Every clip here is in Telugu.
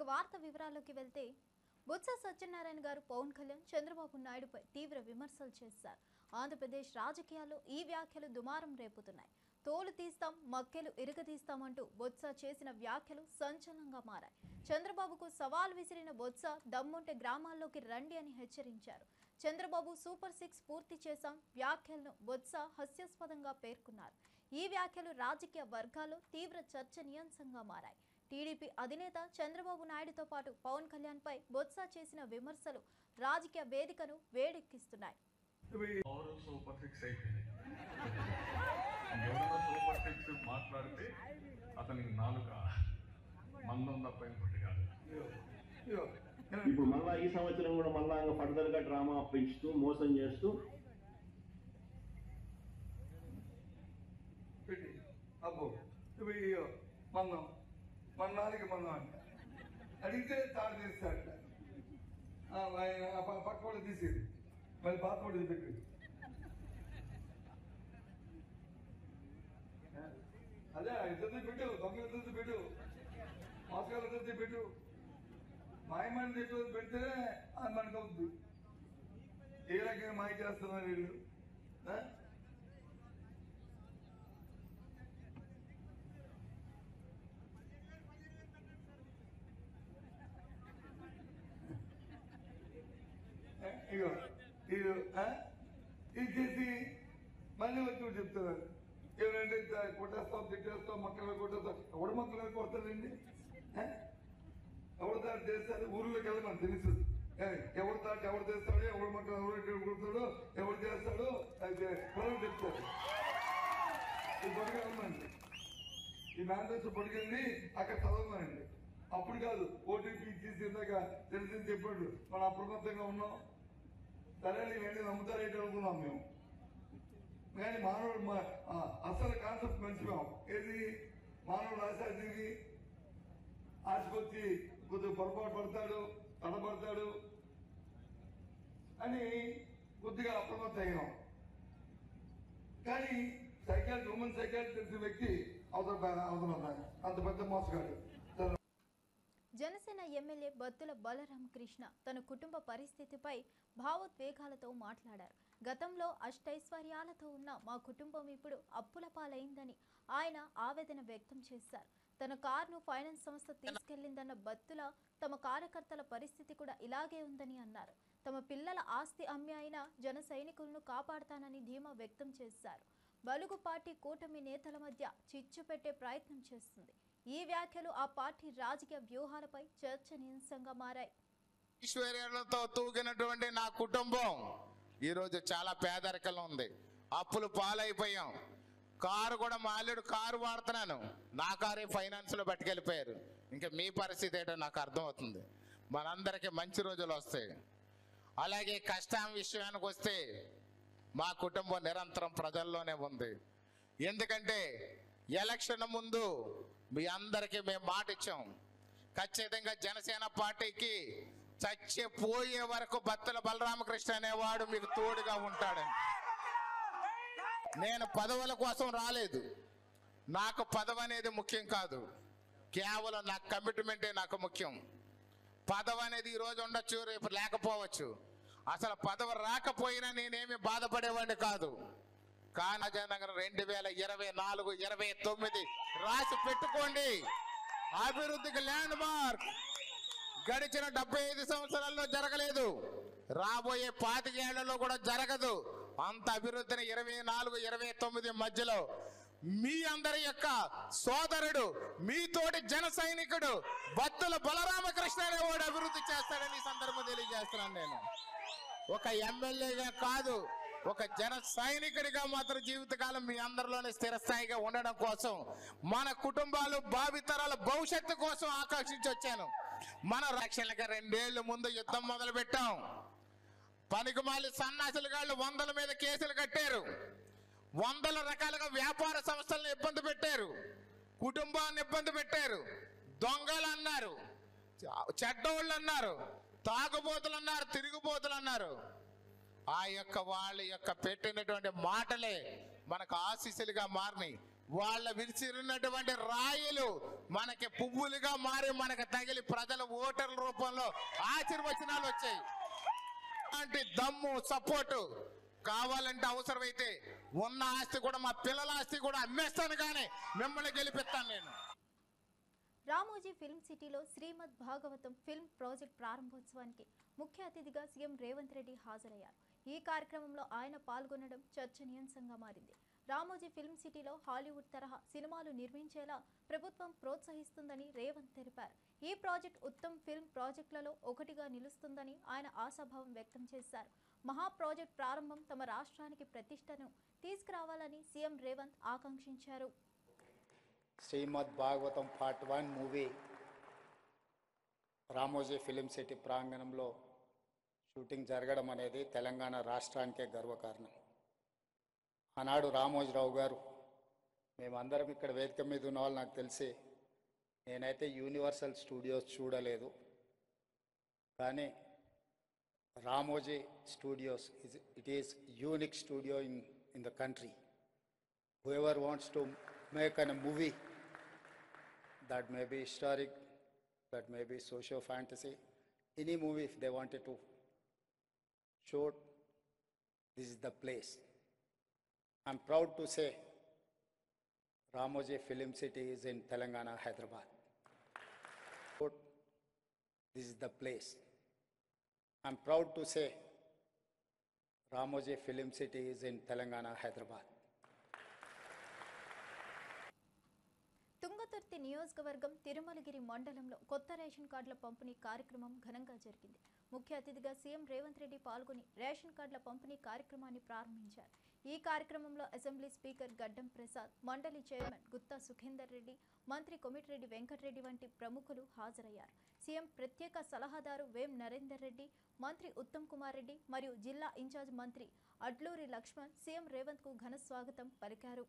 వార్త వివరాల్లోకి వెళ్తే బొత్స సత్యనారాయణ గారు పవన్ కళ్యాణ్ చంద్రబాబు నాయుడుపై తీవ్ర విమర్శలు చేశారు. ఆంధ్రప్రదేశ్ రాజకీయాల్లో ఈ వ్యాఖ్యలు దుమారం రేపుతున్నాయి. తోలు తీస్తాం, మక్కెలు ఇరగదీస్తామంటూ బొత్స చేసిన వ్యాఖ్యలు సంచలనంగా మారాయి. చంద్రబాబుకు సవాల్ విసిరిన బొత్స దమ్ముంటే గ్రామాల్లోకి రండి అని హెచ్చరించారు. చంద్రబాబు సూపర్ 6 పూర్తి చేశాం వ్యాఖ్యలను బొత్స హాస్యాస్పదంగా పేర్కొన్నారు. ఈ వ్యాఖ్యలు రాజకీయ వర్గాల్లో తీవ్ర చర్చనీయాంశంగా మారాయి. టీడీపీ అధినేత చంద్రబాబు నాయుడుతో పాటు పవన్ కళ్యాణ్ పై బొత్స చేసిన విమర్శలు రాజకీయ వేదికను వేడెక్కిస్తున్నాయి. మాట్లాడితే అతనికి నాలుక మందం తప్ప ఇంకోటి కాదు. ఇప్పుడు మళ్ళా ఈ సంవత్సరం కూడా మళ్ళా ఫర్దర్ గా డ్రామా పెంచుతూ మోసం చేస్తూ పెట్టి అబ్బో మందం మన్నానికి మందం అంట అడిగితే తాడు తీస్తాడట. పక్క కూడా తీసేది మళ్ళీ పాత కూడా పెట్టి అదే ఇద్దరిది పెట్టు, దొంగ ఇద్దరిది పెట్టు, మోసగాళ్ళ ఇద్దరిది పెట్టు, మాయమని ఇద్దరు పెడితే అది మనకు అవుతుంది. ఏ రకంగా మాయ చేస్తున్నారు వీళ్ళు? ఇది చేసి మళ్ళీ వచ్చి చెప్తున్నారు ఏమంటే కొట్టేస్తాం, తిట్టేస్తాం, మక్కలు కొట్టేస్తాం. ఎవడు మక్కలు కొడతారండి? ఎవరు దాటి చేస్తారు? ఊర్లోకి వెళ్ళి మనకు తెలుసు. ఎవరు దాటి ఎవరు చేస్తాడో, ఎవరు మక్కలు ఎవరు కొడతాడో, ఎవరు చేస్తాడో అది ప్రజలు చెప్తారు. ఈ పొడిగలమండి, ఈ మేనేజర్ పొడిగండి అక్కడ చదవమండి. అప్పుడు కాదు ఓటీపీ ఇచ్చేసి ఇందాక తెలిసింది చెప్పాడు, మనం అప్రమత్తంగా ఉన్నాం. సరే ఇవన్నీ నమ్ముతారేంటి అనుకున్నాం మేము. కానీ మానవుడు అసలు కాన్సెప్ట్ మర్చిపోయాం. ఏది మానవుడు ఆశాజీవి, ఆశకొచ్చి కొద్దిగా పొరపాటు పడతాడు, తడబడతాడు అని కొద్దిగా అప్రమత్తం అయ్యాం. కానీ సైకాలజీ, ఉమెన్ సైకాలజీ తెలిసిన వ్యక్తి అవసరం అంత పెద్ద మోసగాడు. జనసేన ఎమ్మెల్యే బత్తుల బలరామకృష్ణ తన కుటుంబ పరిస్థితిపై భావోద్వేగాలతో మాట్లాడారు. గతంలో అష్టైశ్వర్యాలతో ఉన్న మా కుటుంబం ఇప్పుడు అప్పుల పాలైందని ఆయన ఆవేదన వ్యక్తం చేశారు. తన కారును ఫైనాన్స్ సంస్థ తీసుకెళ్లిందన్న బత్తుల తమ కార్యకర్తల పరిస్థితి కూడా ఇలాగే ఉందని అన్నారు. తమ పిల్లల ఆస్తి అమ్మి అయినా జన సైనికులను కాపాడతానని ధీమా వ్యక్తం చేశారు. బలుగు పార్టీ కూటమి నేతల మధ్య చిచ్చు పెట్టే ప్రయత్నం చేస్తుంది. ఈ వ్యాఖ్యలు ఆ పార్టీ రాజకీయ వ్యూహాలపై చర్చనీయాంశంగా మారాయి. ఐశ్వర్యాలతో తూగినటువంటి నా కుటుంబం ఈరోజు చాలా పేదరికంలో ఉంది. అప్పులు పాలైపోయాం. కారు కూడా మాలేడు కారు వాడుతున్నాను, నా కారే ఫైనాన్స్ లో పట్టుకెళ్ళిపోయారు. ఇంకా మీ పరిస్థితి ఏంటో నాకు అర్థమవుతుంది. మనందరికీ మంచి రోజులు వస్తాయి. అలాగే కష్టం విషయానికి వస్తే మా కుటుంబం నిరంతరం ప్రజల్లోనే ఉంది. ఎందుకంటే ఎలక్షన్ ముందు మీ అందరికీ మేము మాట ఇచ్చాం, ఖచ్చితంగా జనసేన పార్టీకి చచ్చిపోయే వరకు బత్తుల బలరామకృష్ణ అనేవాడు మీకు తోడుగా ఉంటాడని. నేను పదవుల కోసం రాలేదు, నాకు పదవి అనేది ముఖ్యం కాదు, కేవలం నా కమిట్మెంటే నాకు ముఖ్యం. పదవి అనేది ఈరోజు ఉండొచ్చు, రేపు లేకపోవచ్చు. అసలు పదవి రాకపోయినా నేనేమి బాధపడేవాడిని కాదు. కానీ రాజానగరం 2024, 29 రాసి పెట్టుకోండి. అభివృద్ధికి ల్యాండ్ మార్క్. గడిచిన 75 సంవత్సరాల్లో జరగలేదు, రాబోయే 25 ఏళ్లలో కూడా జరగదు. అంత అభివృద్ధిని 24, 29 మధ్యలో మీ అందరి యొక్క సోదరుడు, మీతోటి జన సైనికుడు బత్తుల బలరామకృష్ణ అనేవాడు అభివృద్ధి చేస్తాడని సందర్భం తెలియజేస్తున్నాను. నేను ఒక ఎమ్మెల్యేగా కాదు, ఒక జన సైనికుడిగా మాత్రం జీవితకాలం మీ అందరిలోనే స్థిరస్థాయిగా ఉండడం కోసం, మన కుటుంబాలు భావితరాల భవిష్యత్తు కోసం ఆకాంక్షించి వచ్చాను. మన రక్షణగా 2 ఏళ్ల ముందు యుద్ధం మొదలు పెట్టాం. పనికిమాలి సన్నాసులు గాళ్ళు 100ల మీద కేసులు కట్టారు, 100 రకాలుగా వ్యాపార సంస్థలను ఇబ్బంది పెట్టారు, కుటుంబాన్ని ఇబ్బంది పెట్టారు, దొంగలు అన్నారు, చెడ్డోళ్ళు అన్నారు, తాగుబోతులు అన్నారు, తిరుగుబోతులు అన్నారు. ఆ యొక్క వాళ్ళ యొక్క పెట్టినటువంటి మాటలే మనకు ఆశీస్సులుగా మారినాయి. వాళ్ళ విరిచినటువంటి రాయిలు మనకి పువ్వులుగా మారి మనకి తగిలి ప్రజల ఓటర్ల రూపంలో ఆశీర్వచనాలు వచ్చాయి. అలాంటి దమ్ము సపోర్టు కావాలంటే అవసరమైతే ఉన్న ఆస్తి కూడా, మా పిల్లల ఆస్తి కూడా అమ్మేస్తాను, కానీ మిమ్మల్ని గెలిపిస్తాను నేను. రామోజీ ఫిల్మ్ సిటీలో శ్రీమద్ భాగవతం ఫిల్మ్ ప్రాజెక్ట్ ప్రారంభోత్సవానికి ముఖ్య అతిథిగా సీఎం రేవంత్ రెడ్డి హాజరయ్యారు. ఈ కార్యక్రమంలో ఆయన పాల్గొనడం చర్చనీయాంశంగా మారింది. రామోజీ ఫిల్మ్ సిటీలో హాలీవుడ్ తరహా సినిమాలు నిర్మించేలా ప్రభుత్వం ప్రోత్సహిస్తుందని రేవంత్ తెలిపారు. ఈ ప్రాజెక్ట్ ఉత్తమ్ ఫిల్మ్ ప్రాజెక్టులలో ఒకటిగా నిలుస్తుందని ఆయన ఆశాభావం వ్యక్తం చేశారు. మహా ప్రాజెక్ట్ ప్రారంభం తమ రాష్ట్రానికి ప్రతిష్టను తీసుకురావాలని సీఎం రేవంత్ ఆకాంక్షించారు. Srimad Bhagavatam part 1 movie Ramoji film city ప్రాంగణంలో షూటింగ్ జరగడం అనేది తెలంగాణ రాష్ట్రానికే గర్వకారణం. ఆనాడు రామోజీరావు గారు, మేమందరం ఇక్కడ వేదిక మీద ఉన్న వాళ్ళు, నాకు తెలిసి నేనైతే యూనివర్సల్ స్టూడియోస్ చూడలేదు, కానీ Ramoji studios it is unique studio in the country. whoever wants to make a movie that may be historic, that may be socio fantasy, any movie if they wanted to shoot, this is the place. I'm proud to say Ramoji Film City is in Telangana, Hyderabad. This is the place. I'm proud to say Ramoji Film City is in Telangana, Hyderabad. Thungathurthi నియోజకవర్గం తిరుమలగిరి మండలంలో కొత్త రేషన్ కార్డుల పంపిణీ కార్యక్రమం ఘనంగా జరిగింది. ముఖ్య అతిథిగా సీఎం రేవంత్ రెడ్డి పాల్గొని రేషన్ కార్డుల పంపిణీ కార్యక్రమాన్ని ప్రారంభించారు. ఈ కార్యక్రమంలో అసెంబ్లీ స్పీకర్ గడ్డం ప్రసాద్, మండలి చైర్మన్ గుత్తా సుఖేందర్ రెడ్డి, మంత్రి కొమిటిరెడ్డి వెంకటరెడ్డి వంటి ప్రముఖులు హాజరయ్యారు. సీఎం ప్రత్యేక సలహాదారు వేం నరేందర్ రెడ్డి, మంత్రి ఉత్తమ్ కుమార్ రెడ్డి మరియు జిల్లా ఇన్ఛార్జ్ మంత్రి అడ్లూరి లక్ష్మణ్ సీఎం రేవంత్ కు ఘన స్వాగతం పలికారు.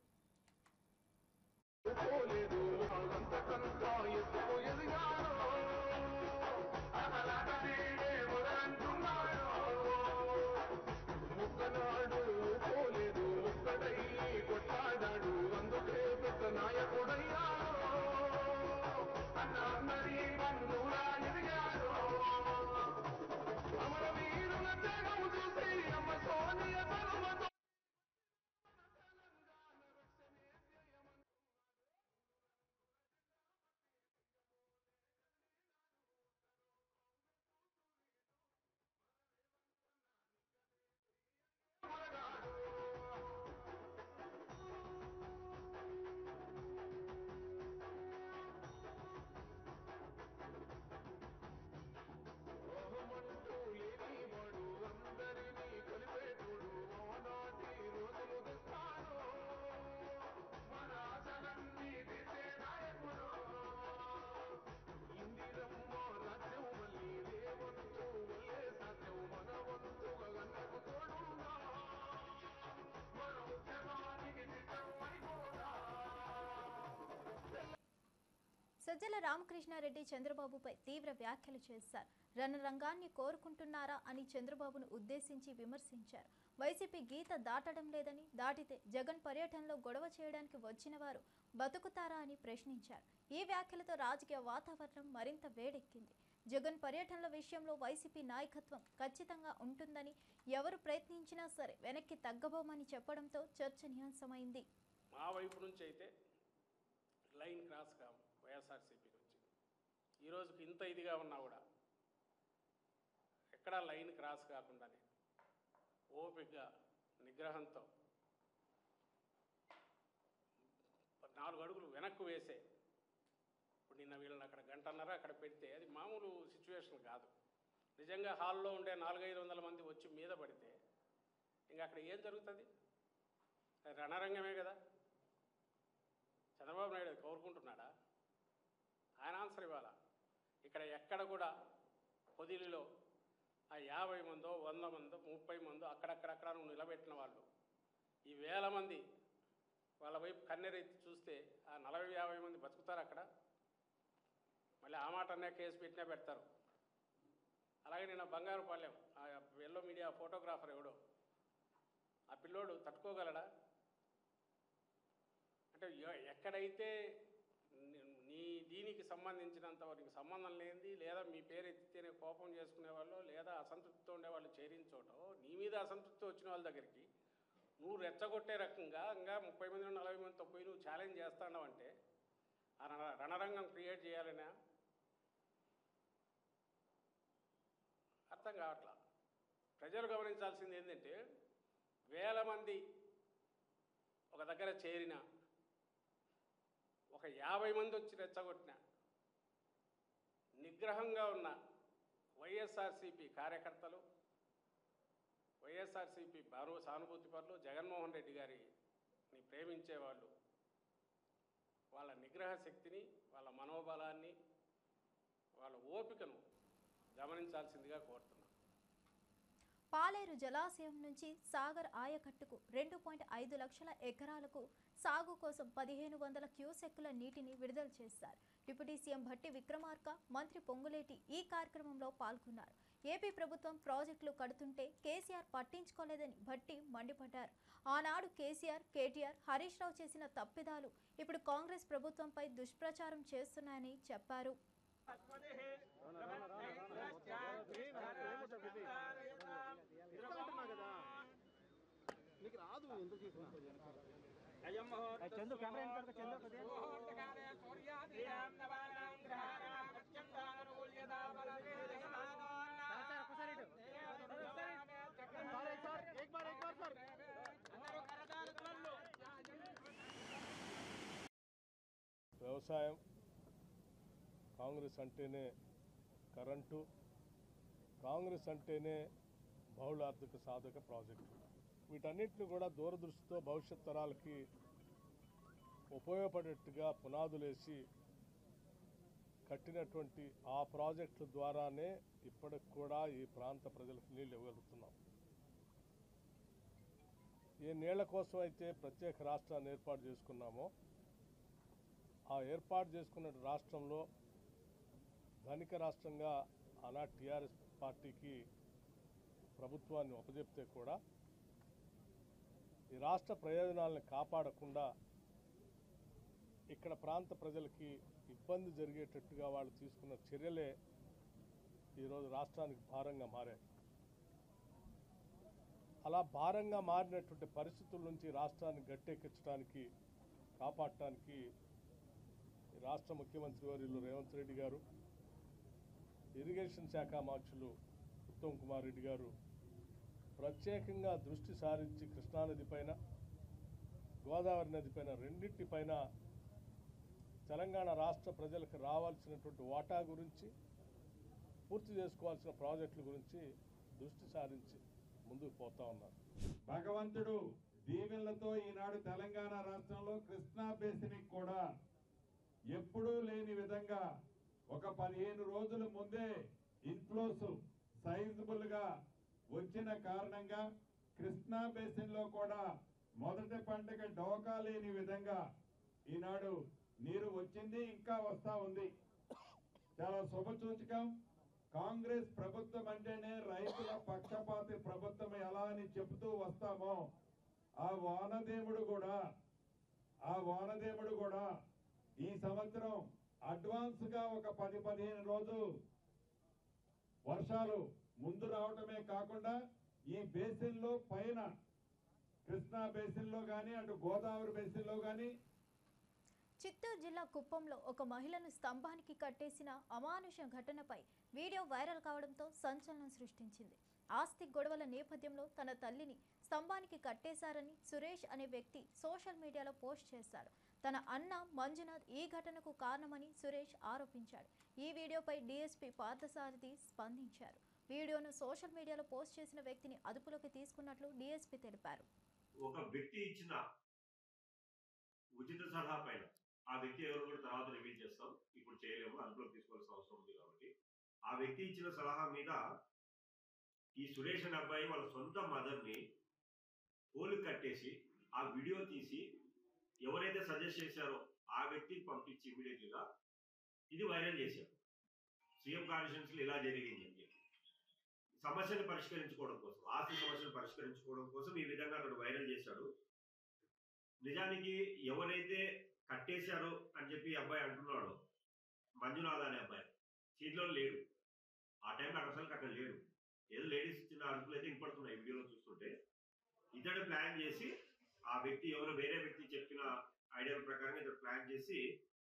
సజ్జల రామకృష్ణారెడ్డి చంద్రబాబుపై తీవ్ర వ్యాఖ్యలు చేశారు. రణరంగాన్ని కోరుకుంటున్నారా అని చంద్రబాబును ఉద్దేశించి విమర్శించారు. వైసీపీ గీత దాటడం లేదని, దాటితే జగన్ పర్యటనలో గొడవ చేయడానికి వచ్చిన వారు బతుకుతారా అని ప్రశ్నించారు. ఈ వ్యాఖ్యలతో రాజకీయ వాతావరణం మరింత వేడెక్కింది. జగన్ పర్యటనల విషయంలో వైసీపీ నాయకత్వం ఖచ్చితంగా ఉంటుందని, ఎవరు ప్రయత్నించినా సరే వెనక్కి తగ్గబోమని చెప్పడంతో చర్చనీయాంశమైంది. మా వైపు నుంచి అయితే లైన్ క్రాస్గా వైఎస్ఆర్సీపీకి వచ్చింది. ఈరోజుకి ఇంత ఇదిగా ఉన్నా కూడా ఎక్కడా లైన్ క్రాస్ కాకుండానే ఓపికగా నిగ్రహంతో 4 అడుగులు వెనక్కు వేసే, ఇప్పుడు నిన్న వీళ్ళని అక్కడ గంటన్నర అక్కడ పెడితే అది మామూలు సిచ్యువేషన్ కాదు. నిజంగా హాల్లో ఉండే 400-500 మంది వచ్చి మీద పడితే ఇంకా అక్కడ ఏం జరుగుతుంది? అది రణరంగమే కదా. చంద్రబాబు నాయుడు కోరుకుంటున్నాడా? ఆయన ఆన్సర్ ఇవ్వాలా. ఇక్కడ ఎక్కడ కూడా పొదిలిలో ఆ 50 మందో 100 మందో 30 మందో అక్కడక్కడక్కడ నువ్వు నిలబెట్టిన వాళ్ళు ఈ 1000 మంది వాళ్ళ వైపు కన్నెరెత్తి చూస్తే ఆ 40-50 మంది బతుకుతారు అక్కడ? మళ్ళీ ఆ మాట అనే కేసు పెట్టినా పెడతారు. అలాగే నేను బంగారుపాలెం ఆ ఎల్లో మీడియా ఫోటోగ్రాఫర్ ఎవడో ఆ పిల్లోడు తట్టుకోగలడా? అంటే ఎక్కడైతే నీ సంబంధించినంత వరకు సంబంధం లేనిది, లేదా మీ పేరు ఎత్తితేనే కోపం చేసుకునే వాళ్ళు, లేదా అసంతృప్తితో ఉండేవాళ్ళు చేరిన చోట నీ మీద అసంతృప్తి వచ్చిన వాళ్ళ దగ్గరికి నువ్వు రెచ్చగొట్టే రకంగా ఇంకా 30 మంది 40 మందితో పోయి నువ్వు ఛాలెంజ్ చేస్తాడావంటే ఆ రణరంగం క్రియేట్ చేయాలనే అర్థం కావట్లా. ప్రజలు గమనించాల్సింది ఏంటంటే వేల మంది ఒక దగ్గర చేరిన, ఒక 50 మంది వచ్చి రెచ్చగొట్టిన, నిగ్రహంగా ఉన్న వైఎస్ఆర్సీపీ కార్యకర్తలు, వైఎస్ఆర్సీపీ సానుభూతి పరులు, జగన్మోహన్ రెడ్డి గారిని ప్రేమించేవాళ్ళు వాళ్ళ నిగ్రహ శక్తిని, వాళ్ళ మనోబలాన్ని, వాళ్ళ ఓపికను గమనించాల్సిందిగా కోరుతున్నాను. పాలేరు జలాశయం నుంచి సాగర్ ఆయకట్టుకు 2.5 లక్షల ఎకరాలకు సాగు కోసం 1500 క్యూసెక్కుల నీటిని విడుదల చేశారు. డిప్యూటీ సీఎం భట్టి విక్రమార్క, మంత్రి పొంగులేటి ఈ కార్యక్రమంలో పాల్గొన్నారు. ఏపీ ప్రభుత్వం ప్రాజెక్టులు కడుతుంటే కేసీఆర్ పట్టించుకోలేదని భట్టి మండిపడ్డారు. ఆనాడు కేసీఆర్, కేటీఆర్, హరీష్ రావు చేసిన తప్పిదాలు ఇప్పుడు కాంగ్రెస్ ప్రభుత్వంపై దుష్ప్రచారం చేస్తున్నాయని చెప్పారు. వ్యవసాయం, కాంగ్రెస్ అంటేనే కరెంటు, కాంగ్రెస్ అంటేనే బహుళార్థిక సాధక ప్రాజెక్టు, వీటన్నిటిని కూడా దూరదృష్టితో భవిష్యత్ తరాలకి ఉపయోగపడేట్టుగా పునాదులేసి కట్టినటువంటి ఆ ప్రాజెక్టుల ద్వారానే ఇప్పటికి కూడా ఈ ప్రాంత ప్రజలకు నీళ్ళు ఇవ్వగలుగుతున్నాం. ఏ నీళ్ల కోసం అయితే ప్రత్యేక రాష్ట్రాన్ని ఏర్పాటు చేసుకున్నామో ఆ ఏర్పాటు చేసుకున్న రాష్ట్రంలో ధనిక రాష్ట్రంగా ఆనాటి టీఆర్ఎస్ పార్టీకి ప్రభుత్వాన్ని అప్పజెప్తే కూడా ఈ రాష్ట్ర ప్రయోజనాలను కాపాడకుండా ఇక్కడ ప్రాంత ప్రజలకి ఇబ్బంది జరిగేటట్టుగా వాళ్ళు తీసుకున్న చర్యలే ఈరోజు రాష్ట్రానికి భారంగా మారాయి. అలా భారంగా మారినటువంటి పరిస్థితుల నుంచి రాష్ట్రాన్ని గట్టెక్కించడానికి, కాపాడటానికి రాష్ట్ర ముఖ్యమంత్రి వర్యులు రేవంత్ రెడ్డి గారు, ఇరిగేషన్ శాఖ మార్చులు ఉత్తమ్ కుమార్ రెడ్డి గారు ప్రత్యేకంగా దృష్టి సారించి కృష్ణానది పైన, గోదావరి నది పైన, రెండింటిపైన తెలంగాణ రాష్ట్ర ప్రజలకు రావాల్సినటువంటి వాటా గురించి, పూర్తి చేసుకోవాల్సిన ప్రాజెక్టుల గురించి దృష్టి సారించి ముందుకు పోతా ఉన్నారు. భగవంతుడు దీవెనలతో ఈనాడు తెలంగాణ రాష్ట్రంలో కృష్ణా బేసిన్కి కూడా ఎప్పుడూ లేని విధంగా ఒక 15 రోజుల ముందే ఇన్ఫ్లోస్ సైజబుల్ గా వచ్చిన కారణంగా కృష్ణా బేసిన్ లో కూడా మొదటి పంటకి డోకా లేని విధంగా ఈనాడు నీరు వచ్చింది, ఇంకా వస్తా ఉంది. చాలా శుభసూచకం. కాంగ్రెస్ ప్రభుత్వం అంటేనే రైతుల పక్షపాతి ప్రభుత్వం ఎలా అని చెబుతూ వస్తామో ఆ వానదేవుడు కూడా ఈ సంవత్సరం అడ్వాన్స్ గా ఒక 10-15 రోజులు వర్షాలు ముందు రావటమే కాకుండా ఈ బేసిన్ లో పైన కృష్ణా బేసిన్ లో గాని, అటు గోదావరి బేసిన్ లో గాని. చిత్తూరు జిల్లా కుప్పంలో ఒక మహిళను స్తంభానికి కట్టేసిన అమానుష ఘటనపై వీడియో వైరల్ కావడంతో సంచలనం సృష్టించింది. ఆస్తి గొడవల నేపథ్యంలో తన తల్లిని స్తంభానికి కట్టేశారని సురేష్ అనే వ్యక్తి సోషల్ మీడియాలో పోస్ట్ చేశాడు. తన అన్న మంజునాథ్ ఈ ఘటనకు కారణమని సురేష్ ఆరోపించాడు. ఈ వీడియోపై డీఎస్పీ పార్థసారథి స్పందించారు. వీడియోను సోషల్ మీడియాలో పోస్ట్ చేసిన వ్యక్తిని అదుపులోకి తీసుకున్నట్లు డీఎస్పీ తెలిపారు. ఒక వ్యక్తి ఇచ్చిన ఉచిత సలహా పైన ఆ వ్యక్తి ఎవరు కూడా తర్వాత రివీల్ చేస్తాం, ఇప్పుడు చేయలేము, అదుపులోకి తీసుకోవాల్సిన అవసరం ఉంది కాబట్టి ఆ వ్యక్తి ఇచ్చిన సలహా మీద ఈ సురేష్ అనే అబ్బాయి వాళ్ళ సొంత మదర్ని పోలికి కట్టేసి ఆ వీడియో తీసి ఎవరైతే సజెస్ట్ చేశారో ఆ వ్యక్తికి పంపించి ఇమీడియట్లీగా ఇది వైరల్ చేశారు. సీఎం కాన్స్టిట్యున్సీలో ఇలా జరిగింది అని చెప్పి సమస్యను పరిష్కరించుకోవడం కోసం, ఆస్తి సమస్యను పరిష్కరించుకోవడం కోసం ఈ విధంగా అతడు వైరల్ చేశాడు. నిజానికి ఎవరైతే కట్టేశారో అని చెప్పి అబ్బాయి అంటున్నాడో మంజునాథ్ అనే అబ్బాయి సీట్లో లేడు. ఆ టైం నాకు అసలు అక్కడ లేడు. ఏదో లేడీస్ చిన్న అరుపులు అయితే ఇంపడుతున్నాయి వీడియోలో చూస్తుంటే. ఇతడు ప్లాన్ చేసి ఆ వ్యక్తి ఎవరో వేరే వ్యక్తి చెప్పిన ఐడియా ప్రకారం ఇతడు ప్లాన్ చేసి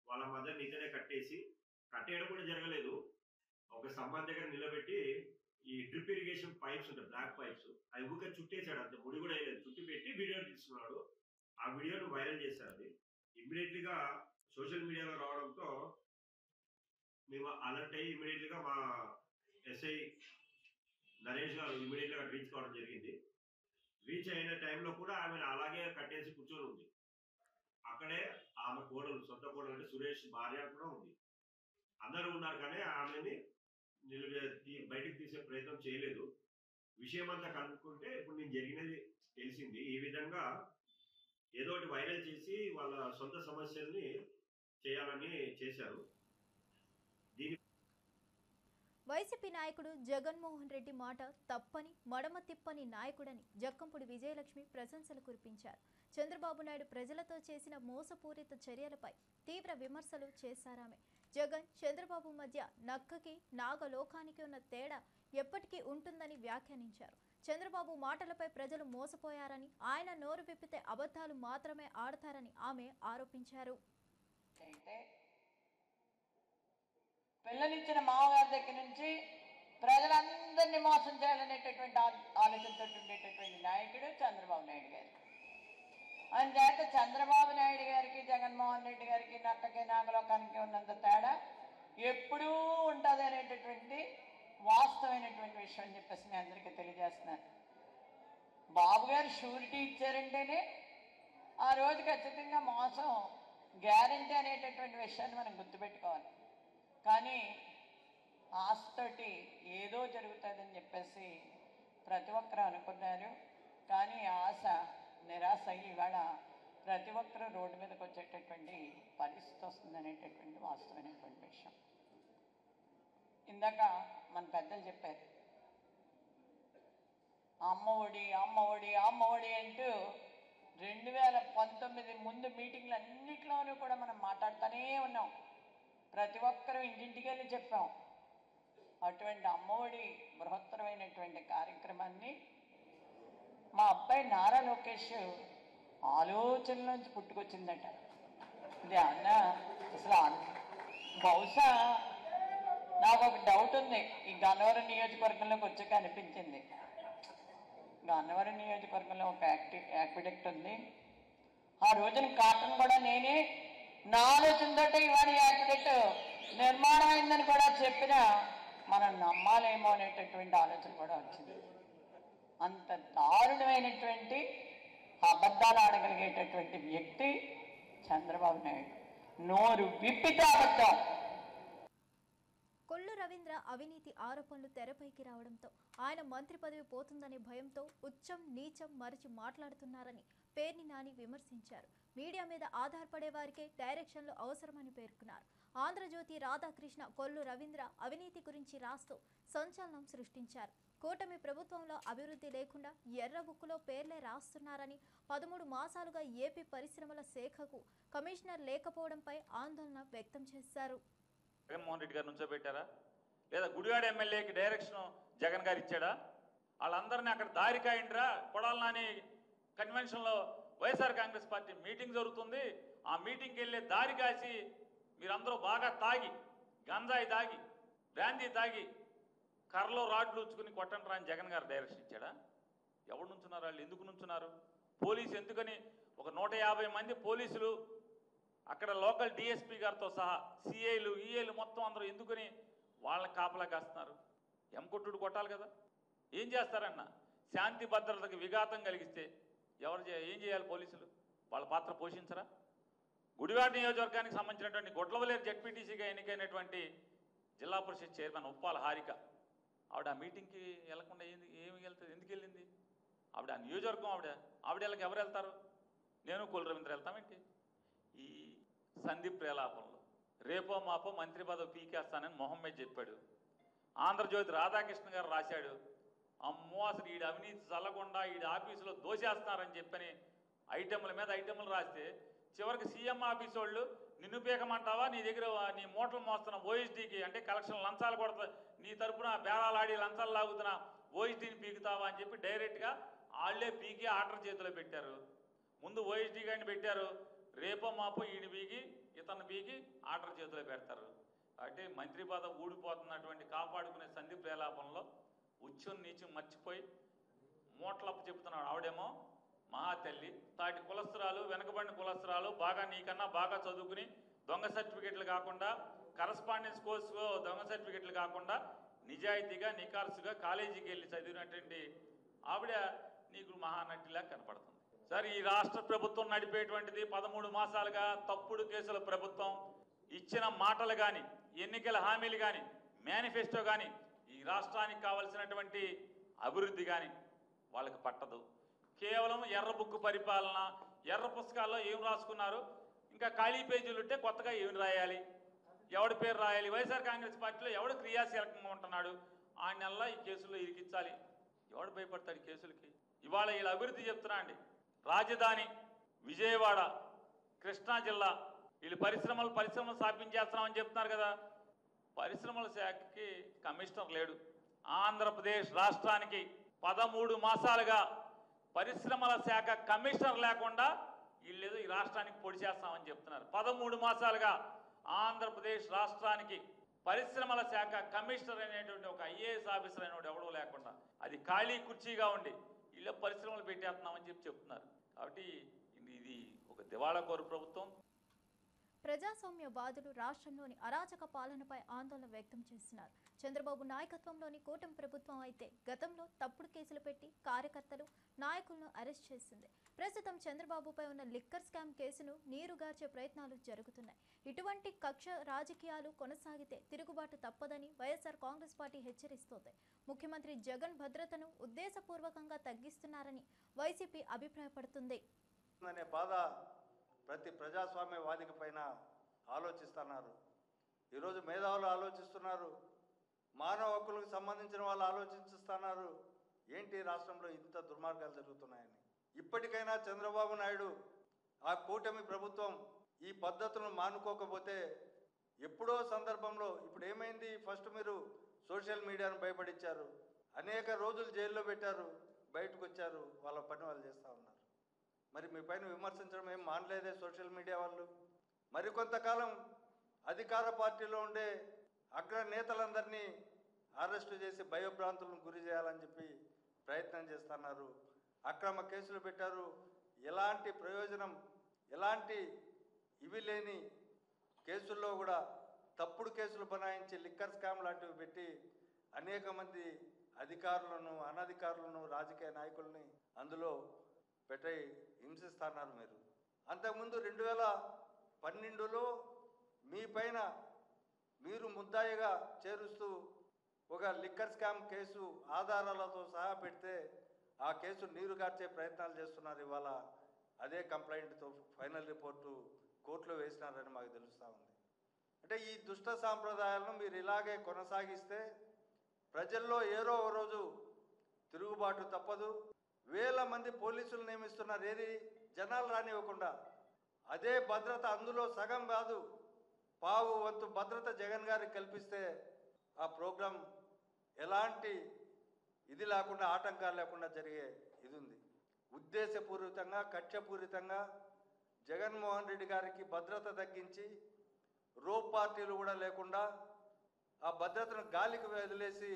వాళ్ళ మదర్ని ఇతడే కట్టేయడం కూడా జరగలేదు. ఒక స్తంభం దగ్గర నిలబెట్టి ఈ డ్రిప్ ఇరిగేషన్ పైప్స్ ఉంటాయి, బ్లాక్ పైప్స్, అవి ఊరికే చుట్టేశాడు. అంతే, ముడి కూడా వేయలేదు, చుట్టి పెట్టి వీడియో తీసుకున్నాడు. ఆ వీడియోను వైరల్ చేశారు. అది ఇమ్మీడియట్లీగా సోషల్ మీడియాలో రావడంతో మేము అలర్ట్ అయ్యి ఇమ్మీడియట్లీగా మా ఎస్ఐ నరేష్ గారు ఇమ్మీడియట్గా రీచ్ కావడం జరిగింది. రీచ్ అయిన టైంలో కూడా ఆమెను అలాగే కట్టేసి కూర్చొని ఉంది. అక్కడే ఆమె కోడలు, సొంత కోడలు అంటే సురేష్ భార్య కూడా ఉంది. అందరూ ఉన్నారు కానీ ఆమెని బయటికి తీసే ప్రయత్నం చేయలేదు. విషయం అంతా కనుక్కుంటే ఇప్పుడు నేను జరిగినది తెలిసింది. ఈ విధంగా ఏదో ఒకటి వైరల్ చేసి వాళ్ళ సొంత సమస్యల్ని చేయాలని చేశారు. వైసీపీ నాయకుడు జగన్మోహన్ రెడ్డి మాట తప్పని, మడమ తిప్పని నాయకుడని జక్కంపూడి విజయలక్ష్మి ప్రశంసలు కురిపించారు. చంద్రబాబు నాయుడు ప్రజలతో చేసిన మోసపూరిత చర్యలపై తీవ్ర విమర్శలు చేశారామె. జగన్, చంద్రబాబు మధ్య నక్కకి నాగలోకానికి ఉన్న తేడా ఎప్పటికీ ఉంటుందని వ్యాఖ్యానించారు. చంద్రబాబు మాటలపై ప్రజలు మోసపోయారని, ఆయన నోరు విప్పితే అబద్ధాలు మాత్రమే ఆడతారని ఆమె ఆరోపించారు. పిల్లనిచ్చిన మామగారి దగ్గర నుంచి ప్రజలందరినీ మోసం చేయాలనేటటువంటి ఆలోచనతో ఉండేటటువంటి నాయకుడు చంద్రబాబు నాయుడు గారు. అందుచేత చంద్రబాబు నాయుడు గారికి, జగన్మోహన్ రెడ్డి గారికి నక్కకి నాగలోకానికి ఉన్నంత తేడా ఎప్పుడూ ఉంటుంది అనేటటువంటి వాస్తవమైనటువంటి విషయం అని చెప్పేసి మీ అందరికీ తెలియజేస్తున్నాను. బాబు గారు షూరిటీ ఇచ్చారంటేనే ఆ రోజు ఖచ్చితంగా మోసం గ్యారంటీ అనేటటువంటి విషయాన్ని మనం గుర్తుపెట్టుకోవాలి. కానీ ఆశతోటి ఏదో జరుగుతుందని చెప్పేసి ప్రతి ఒక్కరు అనుకున్నారు. కానీ ఆశ నిరాశ అయ్యి ఇవాళ ప్రతి ఒక్కరూ రోడ్డు మీదకి వచ్చేటటువంటి పరిస్థితి వస్తుందనేటటువంటి వాస్తవమైనటువంటి విషయం. ఇందాక మన పెద్దలు చెప్పారు, అమ్మ ఒడి అమ్మ ఒడి అమ్మ ఒడి అంటూ 2019 ముందు మీటింగ్లు అన్నింటిలోనూ కూడా మనం మాట్లాడుతూనే ఉన్నాం. ప్రతి ఒక్కరూ ఇంటింటికి వెళ్ళి చెప్పాం. అటువంటి అమ్మఒడి బృహత్తరమైనటువంటి కార్యక్రమాన్ని మా అబ్బాయి నారా లోకేష్ ఆలోచనలోంచి పుట్టుకొచ్చిందట. ఇది అన్న అసలు బహుశా నాకు ఒక డౌట్ ఉంది. ఈ గన్నవరం నియోజకవర్గంలోకి వచ్చాక అనిపించింది, గన్నవరం నియోజకవర్గంలో ఒక యాక్విడెక్ట్ ఉంది. ఆ రోజున కాటన్ కూడా నేనే నా ఆలోచనతో ఇవాళ యాక్విడెక్ట్ నిర్మాణం అయిందని కూడా చెప్పినా మనం నమ్మాలేమో అనేటటువంటి ఆలోచన కూడా వచ్చింది. అంత దారుణమైనటువంటి అబద్ధాలు ఆడగలిగేటటువంటి వ్యక్తి చంద్రబాబు నాయుడు. నోరు విప్పితే అబద్ధం. కొల్లు రవీంద్ర అవినీతి ఆరోపణలు తెరపైకి రావడంతో ఆయన మంత్రి పదవి పోతుందనే భయంతో ఉచ్చం నీచం మరిచి మాట్లాడుతున్నారని పేర్ని నాని విమర్శించారు. మీడియా మీద ఆధారపడే వారికే డైరెక్షన్లు అవసరమని పేర్కొన్నారు. ఆంధ్రజ్యోతి రాధాకృష్ణ కొల్లు రవీంద్ర అవినీతి గురించి రాస్తూ సంచలనం సృష్టించారు. కూటమి ప్రభుత్వంలో అభివృద్ధి లేకుండా ఎర్ర బుక్కులో పేర్లే రాస్తున్నారని, 13 మాసాలుగా ఏపీ పరిశ్రమల శాఖకు కమిషనర్ లేకపోవడంపై ఆందోళన వ్యక్తం చేశారు. జగన్మోహన్ రెడ్డి గారు నుంచోబెట్టారా, లేదా గుడివాడ ఎమ్మెల్యేకి డైరెక్షన్ జగన్ గారు ఇచ్చాడా? వాళ్ళందరినీ అక్కడ దారి కాయండిరా. కొడాల నాని కన్వెన్షన్లో వైఎస్ఆర్ కాంగ్రెస్ పార్టీ మీటింగ్ జరుగుతుంది, ఆ మీటింగ్కి వెళ్ళే దారి కాసి మీరందరూ బాగా తాగి, గంజాయి తాగి, బ్రాందీ తాగి, కర్రలో రాడ్లు ఉంచుకుని కొట్టండి రా అని జగన్ గారు డైరెక్షన్ ఇచ్చాడా? ఎవరు నుంచున్నారు? వాళ్ళు ఎందుకు నుంచున్నారు? పోలీసు ఎందుకని ఒక 150 మంది పోలీసులు అక్కడ లోకల్ డిఎస్పీ గారితో సహా సిఐలు ఈఏలు మొత్తం అందరూ ఎందుకని వాళ్ళ కాపలా కాస్తున్నారు? కొట్టుడు కొట్టాలి కదా. ఏం చేస్తారన్న? శాంతి భద్రతకు విఘాతం కలిగిస్తే ఏం చేయాలి పోలీసులు? వాళ్ళ పాత్ర పోషించరా? గుడివాడ నియోజకవర్గానికి సంబంధించినటువంటి గొడ్లవలేరు జెడ్పీటీసీగా ఎన్నికైనటువంటి జిల్లా పరిషత్ చైర్మన్ ఉప్పాల హారిక, ఆవిడ ఆ మీటింగ్కి వెళ్లకుండా వెళ్తుంది? ఎందుకు వెళ్ళింది? ఆవిడ ఆ నియోజకవర్గం ఆవిడ వెళ్ళకి ఎవరు వెళ్తారు? నేను కొల్లు రవీంద్ర వెళ్తామేంటి? ఈ సందీప్ ప్రేలాపంలో రేపో మాపో మంత్రి పదవి పీకేస్తానని మొహమ్మద్ చెప్పాడు. ఆంధ్రజ్యోతి రాధాకృష్ణ గారు రాశాడు, అమ్మో అసలు ఈడు అవినీతి చల్లకుండా ఈడు ఆఫీసులో దోసేస్తున్నారని చెప్పని ఐటెంల మీద ఐటెంలు రాస్తే చివరికి సీఎం ఆఫీస్ వాళ్ళు నిన్ను పీకమంటావా? నీ దగ్గర నీ మూటలు మోస్తున్న ఓఎస్డీకి అంటే కలెక్షన్ లంచాలు కొడతా, నీ తరపున బేరాలాడి లంచాలు లాగుతున్న ఓఎస్డీని పీకుతావా అని చెప్పి డైరెక్ట్గా వాళ్ళే పీకి ఆర్డర్ చేతిలో పెట్టారు. ముందు ఓఎస్డీ గారిని పెట్టారు, రేపో మాపో ఈయన పీకి ఇతను పీకి ఆర్డర్ చేతిలో పెడతారు. అంటే మంత్రి పదవి ఊడిపోతున్నటువంటి కాపాడుకునే సంధి ప్రేలాపంలో ఉచ్చం నీచం మర్చిపోయి మూటలప్పు చెబుతున్నాడు. ఆవిడేమో మహాతల్లి, తాటి కులస్త్రాలు, వెనకబడిన కులస్త్రాలు, బాగా నీకన్నా బాగా చదువుకుని దొంగ సర్టిఫికెట్లు కాకుండా, కరస్పాండెన్స్ కోర్సులో దొంగ సర్టిఫికెట్లు కాకుండా నిజాయితీగా నికార్సుగా కాలేజీకి వెళ్ళి చదివినటువంటి ఆవిడ నీకు మహానటిలా కనపడుతుంది. సార్, ఈ రాష్ట్ర ప్రభుత్వం నడిపేటువంటిది 13 మాసాలుగా తప్పుడు కేసుల ప్రభుత్వం. ఇచ్చిన మాటలు కానీ, ఎన్నికల హామీలు కానీ, మేనిఫెస్టో కానీ, ఈ రాష్ట్రానికి కావలసినటువంటి అభివృద్ధి కానీ వాళ్ళకి పట్టదు. కేవలం ఎర్ర బుక్కు పరిపాలన, ఎర్ర పుస్తకాల్లో ఏం రాసుకున్నారు, ఇంకా ఖాళీ పేజీలు ఉంటే కొత్తగా ఏమి రాయాలి, ఎవడి పేరు రాయాలి, వైఎస్ఆర్ కాంగ్రెస్ పార్టీలో ఎవడు క్రియాశీలకంగా ఉంటున్నాడు ఆ నెలలో ఈ కేసుల్లో ఇరికించాలి. ఎవడు భయపడతాడు ఈ కేసులకి? ఇవాళ వీళ్ళ అభివృద్ధి చెప్తున్నా అండి. రాజధాని విజయవాడ, కృష్ణా జిల్లా, వీళ్ళు పరిశ్రమలు స్థాపించేస్తున్నామని చెప్తున్నారు కదా. పరిశ్రమల శాఖకి కమిషనర్ లేడు. ఆంధ్రప్రదేశ్ రాష్ట్రానికి 13 మాసాలుగా పరిశ్రమల శాఖ కమిషనర్ లేకుండా వీళ్ళు ఈ రాష్ట్రానికి పొడి చేస్తామని చెప్తున్నారు. 13 మాసాలుగా ఆంధ్రప్రదేశ్ రాష్ట్రానికి పరిశ్రమల శాఖ కమిషనర్ అనేటువంటి ఒక ఐఏఎస్ ఆఫీసర్ అనేవాడు ఎవడో లేకుండా, అది ఖాళీ కుర్చీగా ఉండి వీళ్ళు పరిశ్రమలు పెట్టేస్తున్నామని చెప్తున్నారు. కాబట్టి ఇది ఒక దివాళాకోరు ప్రభుత్వం. ప్రజాస్వామ్యవాదులు రాష్ట్రంలోని అరాచక పాలనపై ఆందోళన వ్యక్తం చేస్తున్నారు. చంద్రబాబు నాయకత్వంలోని కూటమి ప్రభుత్వం అయితే గతంలో తప్పుడు కేసులు పెట్టి కార్యకర్తలు, నాయకులను అరెస్ట్ చేసింది. ప్రస్తుతం చంద్రబాబుపై ఉన్న లిక్కర్ స్కామ్ కేసును నీరుగార్చే ప్రయత్నాలు జరుగుతున్నాయి. ఇటువంటి కక్ష రాజకీయాలు కొనసాగితే తిరుగుబాటు తప్పదని వైఎస్ఆర్ కాంగ్రెస్ పార్టీ హెచ్చరిస్తోంది. ముఖ్యమంత్రి జగన్ భద్రతను ఉద్దేశపూర్వకంగా తగ్గిస్తున్నారని వైసీపీ అభిప్రాయపడుతుంది. ప్రతి ప్రజాస్వామ్యవాదికి పైన ఆలోచిస్తున్నారు. ఈరోజు మేధావులు ఆలోచిస్తున్నారు, మానవ హక్కులకు సంబంధించిన వాళ్ళు ఆలోచిస్తున్నారు. ఏంటి రాష్ట్రంలో ఇంత దుర్మార్గాలు జరుగుతున్నాయని. ఇప్పటికైనా చంద్రబాబు నాయుడు, ఆ కూటమి ప్రభుత్వం ఈ పద్ధతులను మానుకోకపోతే ఎప్పుడో సందర్భంలో, ఇప్పుడు ఏమైంది, ఫస్ట్ మీరు సోషల్ మీడియాను భయపడించారు, అనేక రోజులు జైల్లో పెట్టారు, బయటకు వచ్చారు, వాళ్ళ పని వాళ్ళు చేస్తూ ఉన్నారు. మరి మీ పైన విమర్శించడం ఏం మానలేదే సోషల్ మీడియా వాళ్ళు. మరికొంతకాలం అధికార పార్టీలో ఉండే అగ్ర నేతలందరినీ అరెస్టు చేసి భయభ్రాంతులను గురి చేయాలని చెప్పి ప్రయత్నం చేస్తున్నారు. అక్రమ కేసులు పెట్టారు. ఎలాంటి ప్రయోజనం, ఎలాంటి ఇవి లేని కేసుల్లో కూడా తప్పుడు కేసులు బనాయించి లిక్కర్ స్కామ్ లాంటివి పెట్టి అనేక మంది అధికారులను, అనధికారులను, రాజకీయ నాయకుల్ని అందులో పెట్టి హింసిస్తున్నారు. మీరు అంతకుముందు 2012లో మీ పైన మీరు ముద్దాయిగా చేరుస్తూ ఒక లిక్కర్ స్కామ్ కేసు ఆధారాలతో సహా పెడితే ఆ కేసు నీరుగార్చే ప్రయత్నాలు చేస్తున్నారు. ఇవాళ అదే కంప్లైంట్తో ఫైనల్ రిపోర్టు కోర్టులో వేసినారని మాకు తెలుస్తూ ఉంది. అంటే ఈ దుష్ట సాంప్రదాయాలను మీరు ఇలాగే కొనసాగిస్తే ప్రజల్లో ఏదో ఒక రోజు తిరుగుబాటు తప్పదు. వేల మంది పోలీసులు నియమిస్తున్నారు, ఏది జనాలు రానివ్వకుండా. అదే భద్రత, అందులో సగం కాదు పావు వంతు భద్రత జగన్ గారికి కల్పిస్తే ఆ ప్రోగ్రాం ఎలాంటి ఇది లేకుండా, ఆటంకాలు లేకుండా జరిగే ఇది ఉంది. ఉద్దేశపూరితంగా, కక్షపూరితంగా జగన్మోహన్ రెడ్డి గారికి భద్రత తగ్గించి రోప్ పార్టీలు కూడా లేకుండా ఆ భద్రతను గాలికి వదిలేసి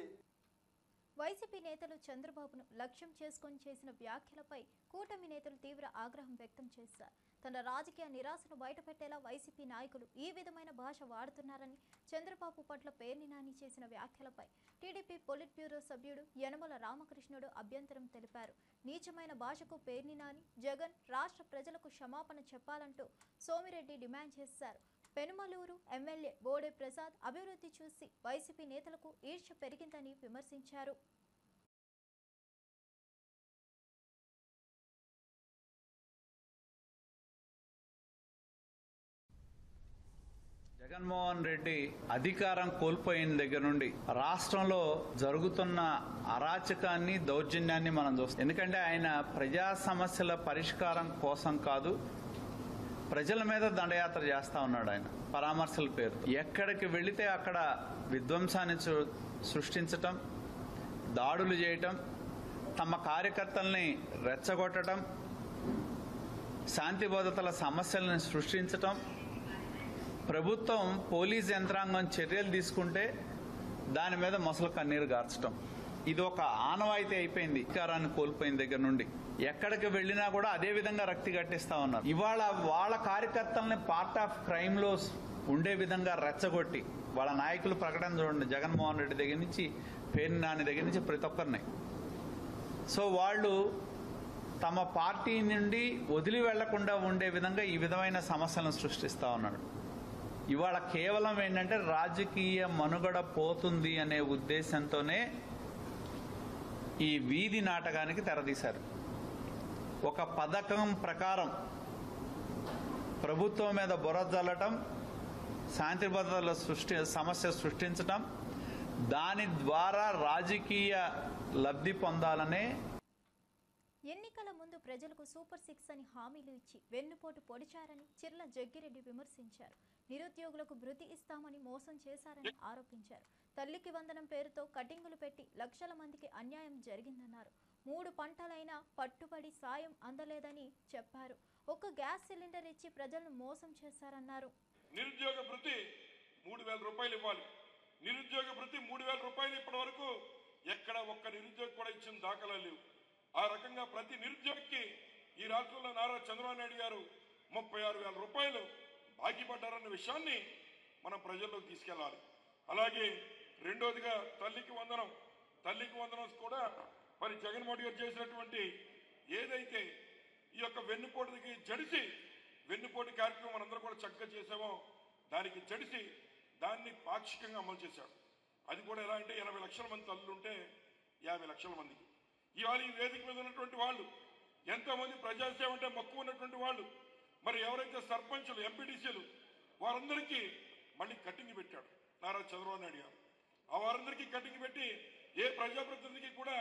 వైసీపీ నేతలు చంద్రబాబును లక్ష్యం చేసుకొని చేసిన వ్యాఖ్యలపై కూటమి నేతలు తీవ్ర ఆగ్రహం వ్యక్తం చేశారు. తన రాజకీయ నిరాశను బయటపెట్టేలా వైసీపీ నాయకులు ఈ విధమైన భాష వాడుతున్నారని, చంద్రబాబు పట్ల పేర్ని నాని చేసిన వ్యాఖ్యలపై టీడీపీ పొలిట్ బ్యూరో సభ్యుడు యనమల రామకృష్ణుడు అభ్యంతరం తెలిపారు. నీచమైన భాషకు పేర్ని నాని జగన్ రాష్ట్ర ప్రజలకు క్షమాపణ చెప్పాలంటూ సోమిరెడ్డి డిమాండ్ చేశారు. పెనుమలూరు ఎమ్మెల్యే బోడే ప్రసాద్ అభివృద్ధి చూసి వైసీపీ నేతలకు ఈర్ష్య పెరిగిందని విమర్శించారు. జగన్మోహన్ రెడ్డి అధికారం కోల్పోయిన దగ్గర నుండి రాష్ట్రంలో జరుగుతున్న అరాచకాన్ని, దౌర్జన్యాన్ని మనం చూస్తాం. ఎందుకంటే ఆయన ప్రజా సమస్యల పరిష్కారం కోసం కాదు, ప్రజల మీద దండయాత్ర చేస్తా ఉన్నాడు ఆయన పరామర్శల పేరుతో. ఎక్కడికి వెళితే అక్కడ విధ్వంసాన్ని సృష్టించటం, దాడులు చేయటం, తమ కార్యకర్తల్ని రెచ్చగొట్టడం, శాంతి భద్రతల సమస్యలను సృష్టించటం, ప్రభుత్వం పోలీస్ యంత్రాంగం చర్యలు తీసుకుంటే దాని మీద మొసలు కన్నీరు గార్చడం, ఇది ఒక ఆనవాయితీ అయిపోయింది. అధికారాన్ని కోల్పోయిన దగ్గర నుండి ఎక్కడికి వెళ్ళినా కూడా అదే విధంగా రక్తి కట్టిస్తా ఉన్నారు. ఇవాళ వాళ్ళ కార్యకర్తల్ని పార్ట్ ఆఫ్ క్రైమ్ లో ఉండే విధంగా రెచ్చగొట్టి వాళ్ళ నాయకులు ప్రకటన చూడండి, జగన్మోహన్ రెడ్డి దగ్గర నుంచి పేర్ని నాని దగ్గర నుంచి ప్రతి ఒక్కరిని. సో వాళ్ళు తమ పార్టీ నుండి వదిలి వెళ్లకుండా ఉండే విధంగా ఈ విధమైన సమస్యలను సృష్టిస్తా ఉన్నాడు. ఇవాళ కేవలం ఏంటంటే రాజకీయ మనుగడ పోతుంది అనే ఉద్దేశంతోనే ఈ వీధి నాటకానికి తెరదీశారు. ఒక పథకం ప్రకారం ప్రభుత్వం మీద బురద జల్లటం, శాంతి భద్రతల సమస్య సృష్టించటం, దాని ద్వారా రాజకీయ లబ్ధి పొందాలనే. ఎన్నికల ముందు ప్రజలకు సూపర్ 6 అని హామీలు ఇచ్చి వెన్నుపోటు పొడిచారని చిర్ల జగ్గిరెడ్డి విమర్శించారు. నిరుద్యోగులకు భృతి ఇస్తామని మోసం చేశారని ఆరోపించారు. తల్లికి వందనం పేరుతో కటింగులు పెట్టి లక్షల మందికి అన్యాయం జరిగిందన్నారు. 3 పంటలైనా పట్టుబడి సాయం అందలేదని చెప్పారు. ఒక గ్యాస్ సిలిండర్ ఇచ్చి ప్రజలను మోసం చేశారన్నారు. నిరుద్యోగ భృతి 3000 రూపాయలు ఇవ్వాలి. నిరుద్యోగ భృతి 3000 రూపాయలు ఇప్పటి వరకు ఎక్కడ ఒక్క నిరుద్యోగి కూడా ఇచ్చిన దాఖలా లేవు. ఆ రకంగా ప్రతి నిరుద్యోగికి ఈ రాష్ట్రంలో నారా చంద్రబాబు నాయుడు గారు 36,000 రూపాయలు బాకీ పడ్డారన్న విషయాన్ని మనం ప్రజల్లోకి తీసుకెళ్లాలి. అలాగే రెండోదిగా తల్లికి వందనం కూడా మరి జగన్మోహన్ గారు చేసినటువంటి ఏదైతే ఈ యొక్క వెన్నుపోటుకి జడిసి వెన్నుపోటు కార్యక్రమం మనందరూ కూడా చక్కగా చేసామో దానికి జడిసి దాన్ని పాక్షికంగా అమలు చేశాడు. అది కూడా ఎలా అంటే 80 లక్షల మంది తల్లులుంటే 50 లక్షల మందికి ఇవాళ ఈ వేదిక మీద ఉన్నటువంటి వాళ్ళు ఎంతోమంది ప్రజాసేవ అంటే మక్కువ ఉన్నటువంటి వాళ్ళు మరి ఎవరైతే సర్పంచులు ఎంపీటీసీలు వారందరికీ మళ్ళీ కటింగ్ పెట్టాడు నారా చంద్రబాబు నాయుడు గారు. ఆ వారందరికీ కటింగ్ పెట్టి ఏ ప్రజాప్రతినిధికి కూడా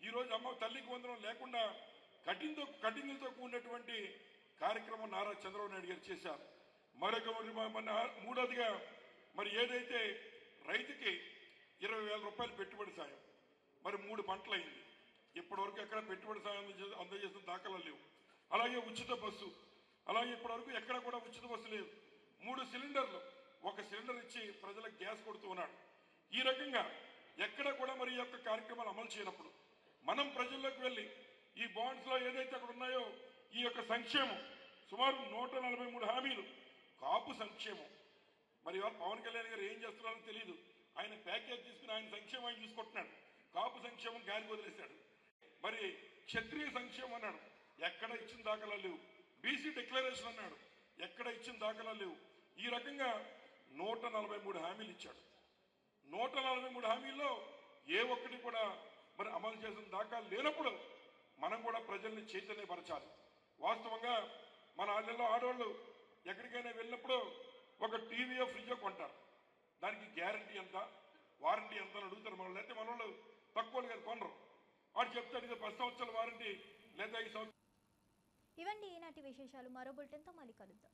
ఈరోజు అమ్మ తల్లికి వందనం లేకుండా కటింగ్లతో కూడినటువంటి కార్యక్రమం నారా చంద్రబాబు నాయుడు గారు చేశారు. మూడోదిగా మరి ఏదైతే రైతుకి 20,000 రూపాయలు పెట్టుబడి సాయం మరి 3 పంటలైంది. ఇప్పటివరకు ఎక్కడ పెట్టుబడి సాయం అందజేసిన దాఖలాలు లేవు. అలాగే ఉచిత బస్సు, అలాగే ఇప్పటివరకు ఎక్కడ కూడా ఉచిత బస్సు లేదు. 3 సిలిండర్లు, 1 సిలిండర్ ఇచ్చి ప్రజలకు గ్యాస్ కొడుతూ ఉన్నాడు. ఈ రకంగా ఎక్కడ కూడా మరి ఈ యొక్క కార్యక్రమాలు అమలు చేయనప్పుడు మనం ప్రజల్లోకి వెళ్ళి ఈ బాండ్స్ లో ఏదైతే అక్కడ ఉన్నాయో ఈ యొక్క సంక్షేమం సుమారు 143 హామీలు కాపు సంక్షేమం. మరి ఇవాళ పవన్ కళ్యాణ్ గారు ఏం చేస్తున్నారో తెలియదు. ఆయన ప్యాకేజ్ తీసుకుని ఆయన సంక్షేమం ఆయన చూసుకుంటున్నాడు. కాపు సంక్షేమం గాలికి వదిలేశాడు. మరి క్షత్రియ సంక్షేమం అన్నాడు, ఎక్కడ ఇచ్చిన దాఖలాలు లేవు. బీసీ డిక్లరేషన్ అన్నాడు, ఎక్కడ ఇచ్చిన దాఖలాలు లేవు. ఈ రకంగా 143 హామీలు ఇచ్చాడు. 143 హామీల్లో ఏ ఒక్కటి కూడా మరి అమలు చేసిన దాఖలు లేనప్పుడు మనం కూడా ప్రజల్ని చైతన్యపరచాలి. వాస్తవంగా మన ఆళ్ళల్లో ఆడవాళ్ళు ఎక్కడికైనా వెళ్ళినప్పుడు ఒక టీవీయో ఫ్రిడ్జో కొంటారు. దానికి గ్యారంటీ ఎంత, వారంటీ ఎంత అని అడుగుతారు మనల్ని. అయితే మన వాళ్ళు తక్కువ గారు కొనరు. వాడు చెప్తాడు ఇది 10 సంవత్సరాల వారంటీ లేదా 5 సంవత్సరాలు. ఇవండి ఈనాటి విశేషాలు. మరో బులెటిన్తో మళ్ళీ కలుద్దాం.